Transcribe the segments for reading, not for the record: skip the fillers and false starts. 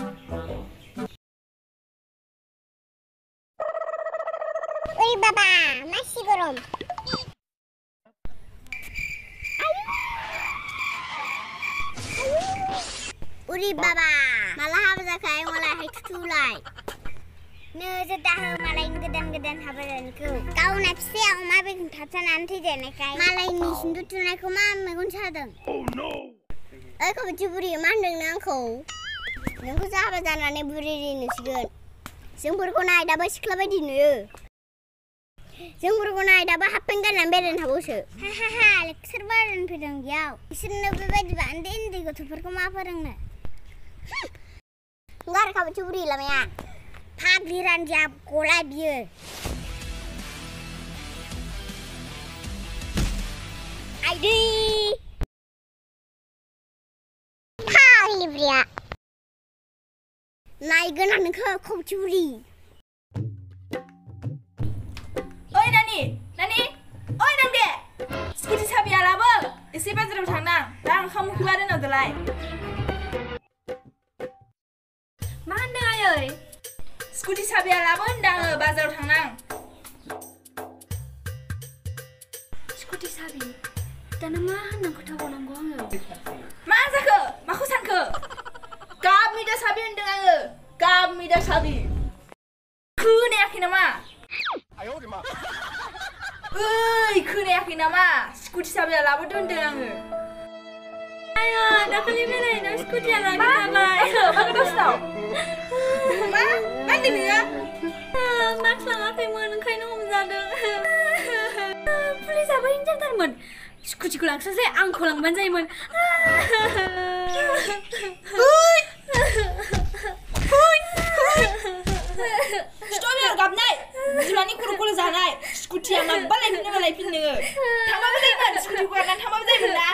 Uy baba, masih gurung. Uri baba, malah apa zakai malah hitulai. Nujutah malah gedan-gedan habaranku. Kau nafsi aku mabe kuntasan nanti deh kai. Malah ini sindu tunai ku mama kuncadeng. Oh no. Kau beri mandeng nangku. Nangku sahabat jangan beri ini sigun. Sempurna naik dapat sekolah di nu. Sempurna naik dapat apa enggak nambelan habusu. Hahaha, serbaran pedang jauh. Isirna bebas banding di kota perkoma perangna. Enggak kau curi lah ya. Pagliran jam kola dia. ID. Paglia. Naik genan kau curi. Oi Nani, oi Nangde. Skuti sabi alaba. Isi bazar utang dah kamu keluar dan adalai. Mana ayoi? Skuti sabi alaba dah bazar utang. Skuti sabi. Dan mana nak tahu orang gua? Masa ke? Maku sangke. Kami dah sabi dengan kami dah sabi. Kune yakin nama? Ayo di mana? Kune yakin nama? Skuti sabi alaba dengan. Ayo, dah kali mana? Dah skuti alaba nama. Bagus dah tahu. Ma, mana ni ya? Mak selama pemen kain om zadeng. Polis apa yang jangan termen? Skuti kulang selesai, angkau lang banjai men. Hui. Stop ya, gap naik. Jualan ni kuru zanai. Skuti yang nak balik ni malai pinne. Thamma boleh kan? Skuti kuat dan thamma boleh benda.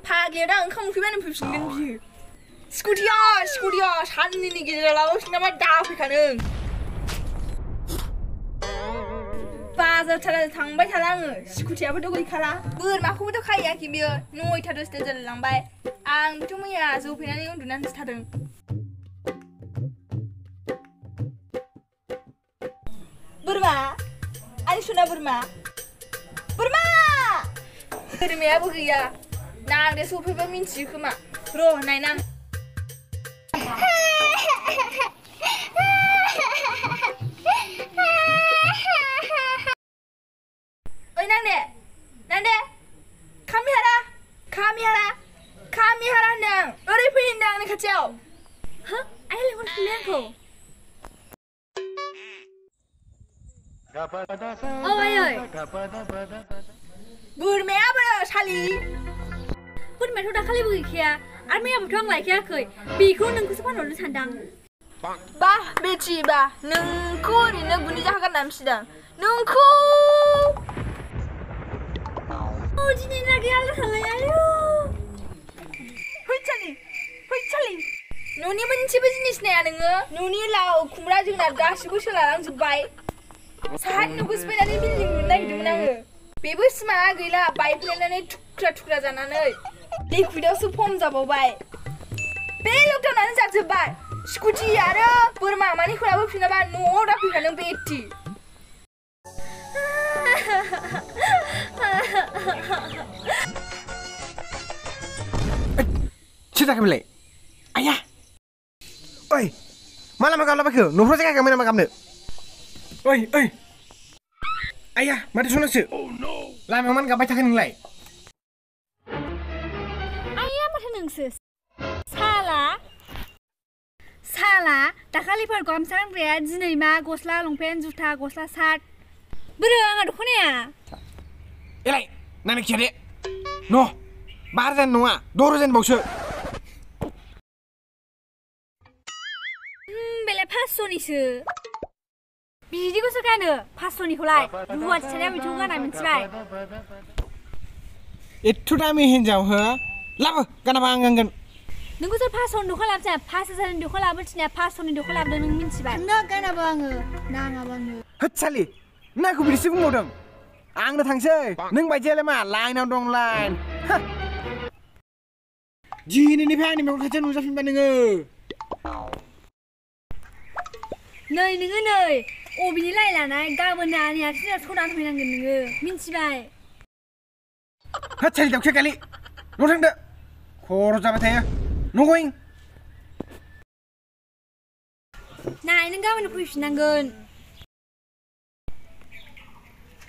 Pagliran kamu kemana pusingkan biu? Skutia, sana ni kita lalu nama dah fikirkan. Bazar cara tangbai talang, skutia apa tu kau ikala? Bermakku tu kaya kimbil, noi terus terjalan lambai. Ang tu maya zupinan ni undunan setadeng. Burma, ani suna Burma. Burma apa gaya? Nang dia supi berminci kema. Bro, naik nang. Oi nang deh, kami hara nang. Orang pilih nang ni kacau. Hah? Ayah lewat pilih aku. Oh ayah. Burma apa sali? Burma tu dah kali bagi kia. Army apa tuang lagi kia koi. Biku nengku sepan orang sandang. Bah, beci bah. Nengku ni neng bunyi jahakan dalam sidang. Nengku. Oh, jadi lagi ada salah ayo. Hui cali. Nuni benci jenis ni ada Nuni lau kumra juga nak sibu selarang sebaik. Saat nunggu sepeda ni biling naik di mana? Bebas semua gila. Baik punya ni tukra jana ni. Dek video supom jabo baik. Belok tu nanti jadi baik. Skuti ada. Burma mani kau apa punya baik? No, tapi kalau beti. Cerita kembali. Ayah. Oi. Malam makan apa ke? Nuhur saya kami nama kamu. Oi. Ayah, mari sunat se. Oh no. Lama man gak baca kan nilai. Ayah macam nengsus. Salah. Tak kali per gom sarang ria jinai ma gosla longpen juta gosla sat. Berang ada kone ya? Elai, nani kiri. No. Barzan noa. Doruzen bausu. Bela pasoni se. Biji ko sekarang pasoni kulai. Buat saya mencoba nak mencari. Itu dah mihin jauh he. Lapa? Kenapa anggan? नोंखौ सोर फार्स्टआवनो दख'ना लाबोसै first जानानै दख'ना लाबोथिना फार्स्टआवनो दख'ना लाबोदों नों मिन्थिबाय थांनो गानाबो आङो नाङाबो आङो होद सालि नाखौ बिदिसो बुंबावदों आंनो थांसै नों बायदियालाय मा लाइनाव दं लाइन दिनैनिफ्राय आंनि मेगन खाथियाव नुजाफिनबाय नोङो नै नोङो नै अबेनि लाय लानाय गाबोन नानि आथिङा सनानै फैनांगोन नोङो मिन्थिबाय होद सालि दावखिया गालि न' थांदो खर' जाबाय थायो न' गयिं नाय नों गाबोन फैफिननांगोन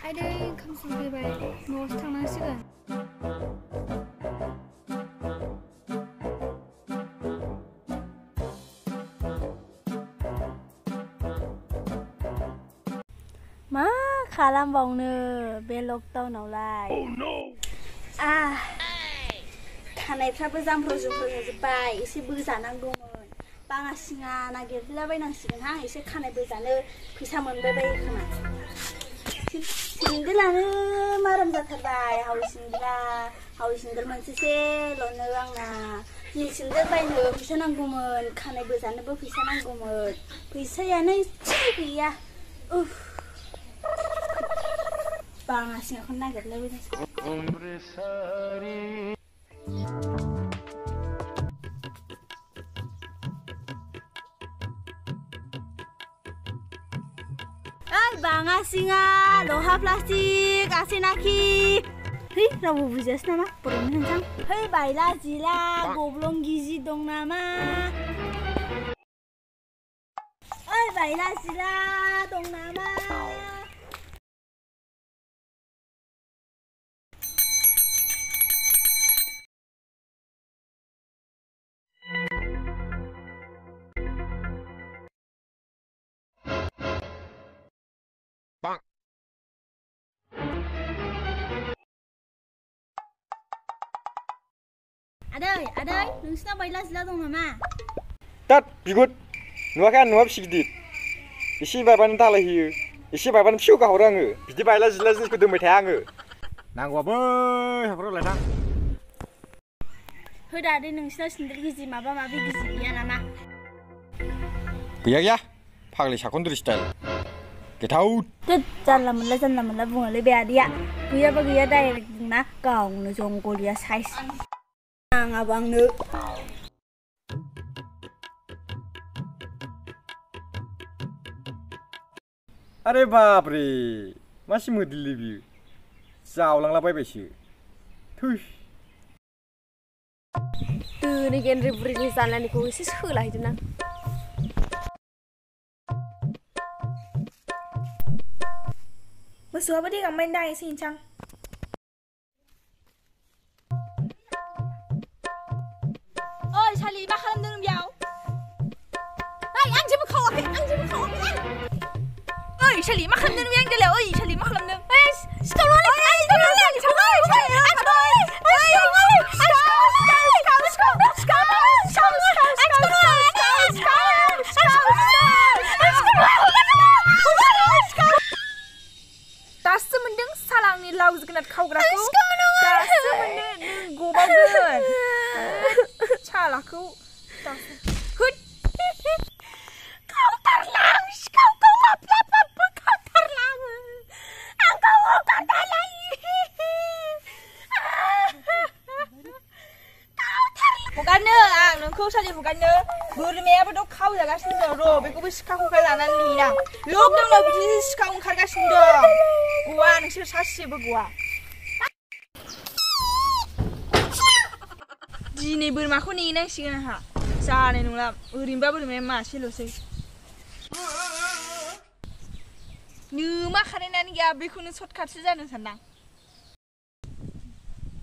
आइदै ओंखाम संफैबाय न'आवसो थांनांसिगोन मा खालामबावनो बे लकडाउनावलाय खानायफ्राबो जामफ्राव जुमफ्राव जाजोब्बाय एसे बोजानांगौमोन बाङा सिङा नागिरलाबायनांसिगोनहां एसे खानाय बोजानो फैसा मोनबाय बायो खोमा सिंगोलानो माराम जाथारबाय हावै सिंगोल मोनसेसेल'नो आंना हिल सिंगोल बायनो फैसा नांगौमोन खानाय बोजानोबो फैसा नांगौमोन फैसायानो एसे गैया बाङा सिङाखौनो नागिरलाबायनांसिगोन बाङा सिङा लहा प्लास्टिक आसेनाखि है रावबो बुजियासै नामा बर'नि होनसां है बायला जिला गब्लं गिजि दं नामा ओइ बायला जिला दं नामा आदै नोंसिना बायला जिला दं नामा तात बिगुद नुवाखै आं नुवा बिसि गिदिर एसे बायबानो दालायहोयो एसे बायबानो फिउ गाहरो आङो बिदि बायला जिला जिनिसखौ दोनबाय थाया आङो नांगौबा बै हाखराव लायथां होदा आदै नोंसिना सिन्देल गिजि माबा माबि गिजि गैया नामा गैया फाग्लि साखनद्रि स्टाइल गेथाव जानला मोनला बुङोलै बे आदैया गैयाबा गैया डाइरेक्ट बुंना गावनो जंगलिया साइज नाङाबा आंनो अरे बाप रे मासि मोदिलै बियो जावलांलाबायबायसो थुस दोनै गेन्द्रि बुरिनि जानायखौ एसे सोलाहैदों आं मोसौआबो देगांबाय दां एसे इनसां ओइ सालि मा खालामदों नों बेयाव ओइ आं जेबो खावाखै ओइ सालि मा खालामदों नों आं देलाय ओइ सालि मा खालामदों ओइ सिखाव दासो मोनदों साला आंनि लाव जोगोनार खावग्राखौ दासो मोनदों नों गबावगोन सालाखौ दासो होद खावथारलां सिखावखौ माब्लाबाबो खावथारलाङो आंखौ हगारदालाय हगारनो आं नोंखौ सालि हगारनो बोरमायाबोथ' खावजागासिनो दं र' बेखौबो सिखा खंखा लानानै नेनां लकडाउनाव बिदि सिखा ओंखारगासिनो दं गवा नोंसोर सासेबो गवा दिनै बोरमाखौ नेनांसिगोन आंहा जानाय नंला ओरैनोबा बोरमाया मासेल'सै नोमा खानायनानै गैया बेखौनो सर्टकाटसो जानो सानदां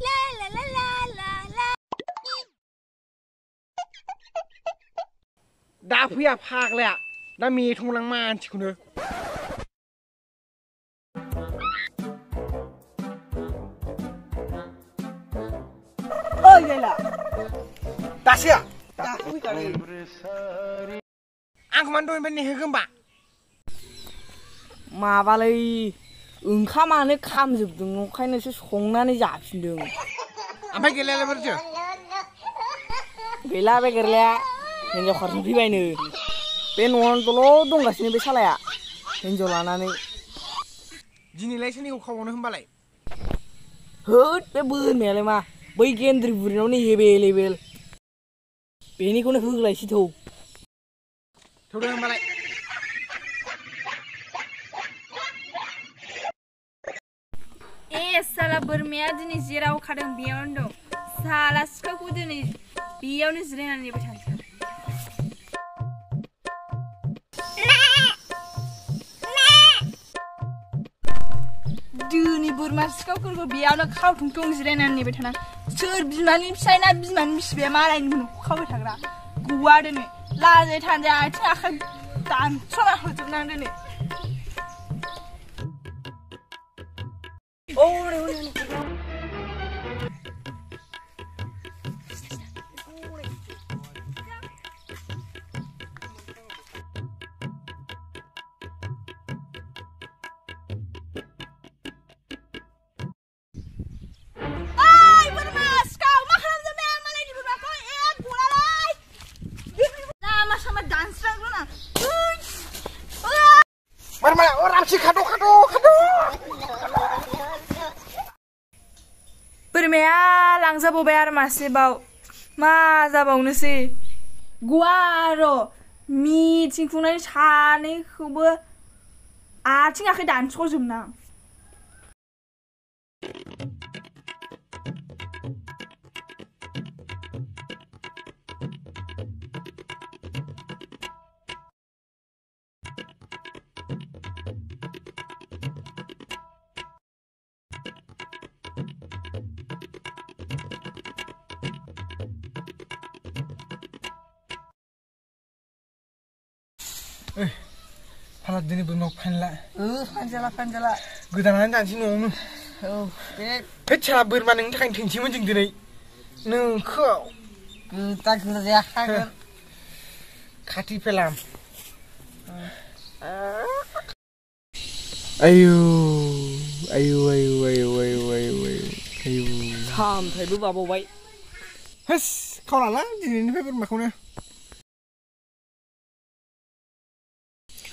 ला ला ला ला ला ला दा फैया फाग्लाया दा मेथंलां मानसिखौनो ओइ गैला दासो दा फैखादों आंखौ मानो दहायनिफ्राय नेहोखो होमबा माबालै ओंखामानो खामजोबदों ओंखायनोसो संनानै जाफिनदों ओमफ्राय गेलेयालाय बोरैथो गैला बे गोरलाया हिन्जाव खारसन फैबायनो बे न'आवनोल' दंगासिनो बे सालाया हिन्जाव लानानै दिनैलाय सोरनिखौ खावबावनो होनबालाय होद बे बोरमायालाय मा बै गेन्द्रि बुरिनावनो एभेलेबेल बेनिखौनो होग्लायसै थौ थौदो होनबालाय साला बोरमाया दिनै जेराव खादों बेयावनो दं साला सिखावखौ दिनै बेयावनो जिरायनानै नेबाय थानोसै दिनै बोरमा सिखावफोरखौ बेयावनो खावथुं जिरायनानै नेबाय थाना सोर बिमानि फिसाय ना बिमानि बिसिबाया मालायनि न'खौ खावबाय थाग्रा गवा दिनै लाजाय थानजाय आथिं आखाइ दानस'ना होजोबनां दिनै बोरमाया लांजाबावबाय आरो मासेबाव मा जाबावनोसै गुवार मिथिं खुंनाय सानैखौबो आथिं आखाइ दानस'जोबनां फाला दिनै बोरमाखौ फानला फानजाला गोदानानै जानोसै न'आवनो औ बे हैद साला बोरमा नोंनि थाखायनो थैनोसैमोन जों दिनै नोंखौ गोदा जाखागोन खाथि पेलाम आयु सामथायबो बाबावबाय होस खावलाला दिनैनिफ्राय बोरमाखौनो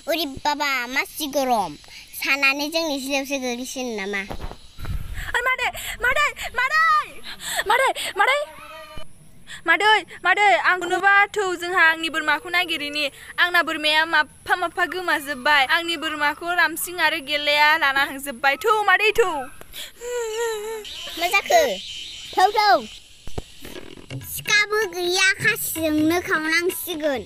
उरि बाबा मासि गरम सानानै जोंनि सिलायावसो गोग्लैसिनो नामा मादै आंखौनोबा थौ जोंहा आंनि बोरमाखौ नागिरिनि आंना बोरमाया माफा गोमाजोब्बाय आंनि बोरमाखौ रामसिं आरो गेलेया लाना थांजोब्बाय थौ मादै थौ मा जाखो थौ सिखाबो गैया खासिजोंनो खावनांसिगोन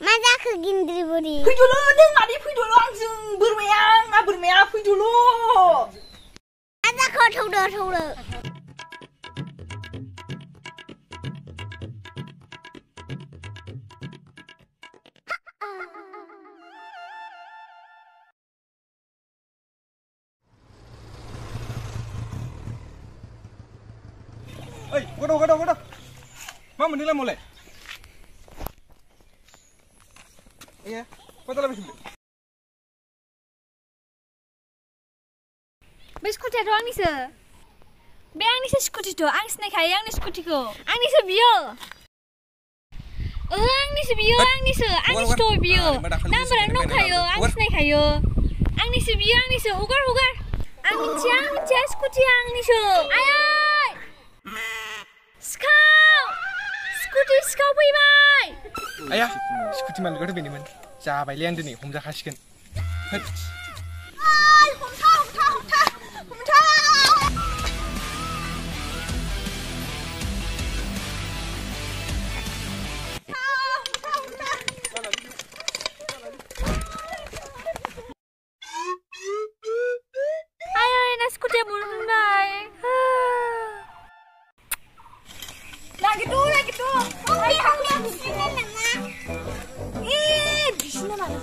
मा जाखो गिन्द्रि बुरि फैदोल' नों मादै फैदोल' आंजों बोरमाया फैदोल' मा जाखो थौदो ओइ गद' मा मोनदोंलाय मलाय iya kota lebih sempit बे स्कुटियाथ' आंनिसो बे आंनिसो स्कुटिथ' आं सिनायखायो आंनि स्कुटिखौ आंनिसो बियो आंनिसो बियो नाम्बारानो दंखायो आं सिनायखायो आंनिसो हगार आं मिथिया स्कुटिया आंनिसो आयै सिखाव फैबाय आया स्कुटि मालिकआथ' बेनोमोन जाबायलै आं दिनै हमजाखासिगोन स्कुटिया बुंबाय Lagi tuh. Di sini mana?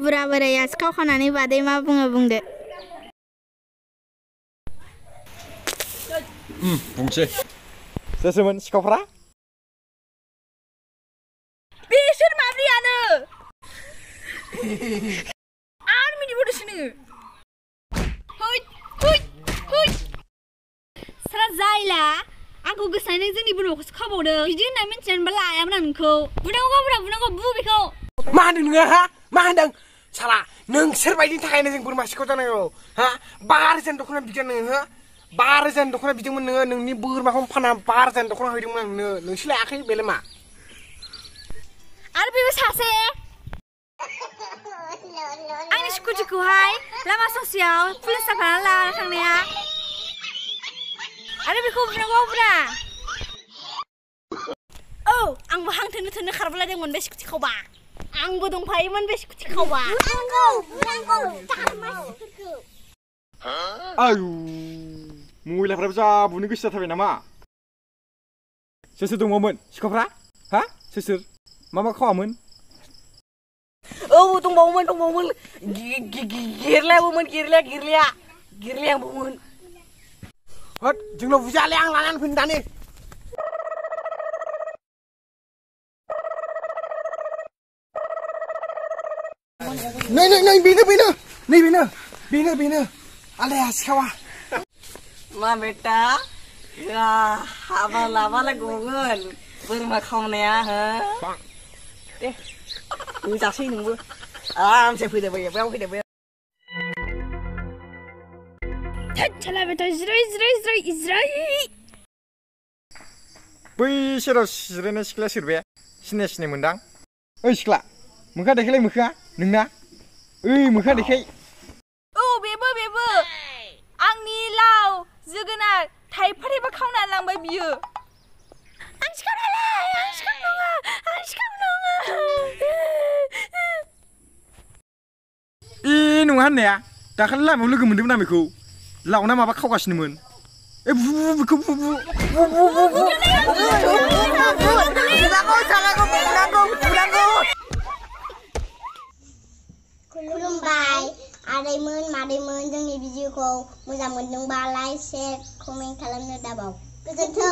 बुरा बोराया सिखाव खानानै बादै मा बुङो बुंदो बुंसै सोरमोन सिखावफ्रा बिसोर माब्रैयानो आरो मिनिबावदोसो नोङो सारा जायला आंखौ गोसायनो जोंनि बोरमाखौसो खावबावदों बिदि होनना मिन्थिनानैबा लायामोन आं नोंखौ बुनांगौ गाबरा बुनांगौ बु बेखौ मा होनदों नोङो हा मा होनदों साला नोंसोर बायदिनि थाखायनो जों बोरमा सिखाव जानांगौ हा 5,000 दख'ना बिदों नोङो हो 5,000 दख'ना बिदोंमोन नोङो नोंनि बोरमाखौ फाना 5,000 दख'ना हैदोंमोन आं नोंसोर लायाखै बेलाय मा आरो बेबो सासे आंनि स्कुटिखौहाय लामा ससेयाव पुलिस जाफाना लाना थांनाया आरो बेखौ बुनांगौ ब्रा औ आंबो हां थोनो थोनो खारबोलायदोंमोन बे स्कुटि खावबा आंबो दंफायोमोन बे स्कुटि खावबा आयु मैलाफ्राबो जा बुनो गोसो जाथारबाय नामा सोर दङमोन सिखावफ्रा हा सोर मा खावामोन औ दंबावोमोन गिरलायाबोमोन गिरलायाबोमोन होद जोंनाव बुजाले आं लानानै फैनो दानि नै बेनो आलाया सिखावा मा बेटा हाबा लाबालाय गगोन बोरमा खावनाया हो दे जासै नोंबो आरामसे फैदो बेयाव फैदो बेयाव साला बेटा जिराय बै सेराव जिरायनाय सिख्ला सोर बे सिनाय मोनदां ओइ सिख्ला मोखा देखायलाय मोखा नोंना ओइ मोखा देखाय औ बेबो आंनि लाव जोगोनार थाइफा खावना लांबाय बियो आं सिखाव नङा नङा होननाया दाखालि लामायाव लोगो मोन्दोंमोन आं बेखौ लावना माबा खावगासिनोमोन बेखौ खुलुमबाय आदैमोन मादैमोन जोंनि भिडिअखौ मोजां मोनदोंबा लाइक शेयार कमेन्ट खालामनो दाबाव गोजोन्थों